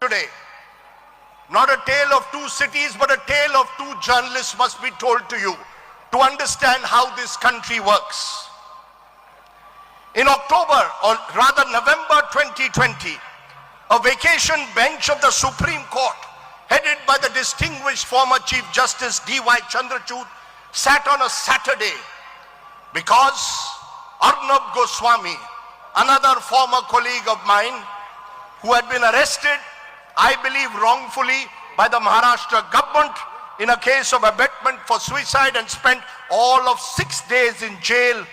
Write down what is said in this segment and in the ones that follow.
today. Not a tale of two cities, but a tale of two journalists must be told to you to understand how this country works. In October, or rather November 2020, a vacation bench of the Supreme Court, headed by the distinguished former Chief Justice D.Y. Chandrachud, sat on a Saturday because Arnab Goswami, another former colleague of mine, who had been arrested, I believe wrongfully, by the Maharashtra government in a case of abetment for suicide and spent all of 6 days in jail.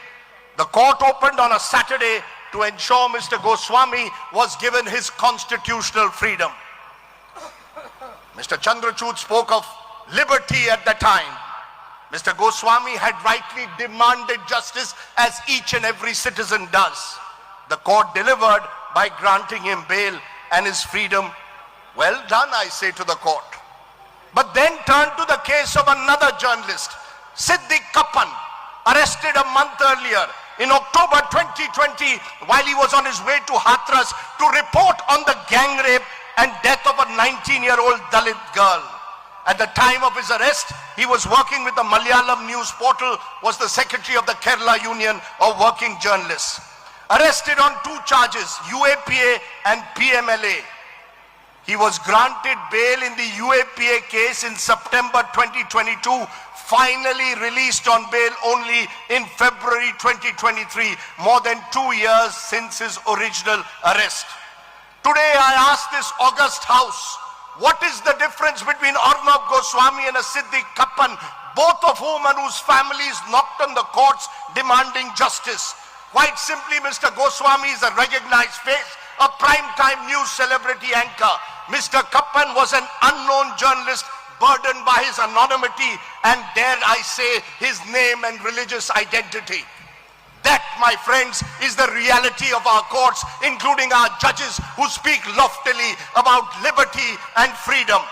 The court opened on a Saturday to ensure Mr. Goswami was given his constitutional freedom. Mr. Chandrachud spoke of liberty at the time. Mr. Goswami had rightly demanded justice as each and every citizen does. The court delivered by granting him bail and his freedom. Well done, I say to the court. But then turn to the case of another journalist, Siddique Kappan, arrested a month earlier in October 2020 while he was on his way to Hathras to report on the gang rape and death of a 19-year-old Dalit girl. At the time of his arrest, he was working with the Malayalam news portal, was the secretary of the Kerala Union of Working Journalists. Arrested on 2 charges, UAPA and PMLA. He was granted bail in the UAPA case in September 2022, finally released on bail only in February 2023, more than 2 years since his original arrest. Today I ask this august house, what is the difference between Arnab Goswami and a Siddique Kappan, both of whom and whose families knocked on the courts demanding justice? Quite simply, Mr. Goswami is a recognized face, a prime-time news celebrity anchor. Mr. Kappan was an unknown journalist burdened by his anonymity and, dare I say, his name and religious identity. That, my friends, is the reality of our courts, including our judges who speak loftily about liberty and freedom.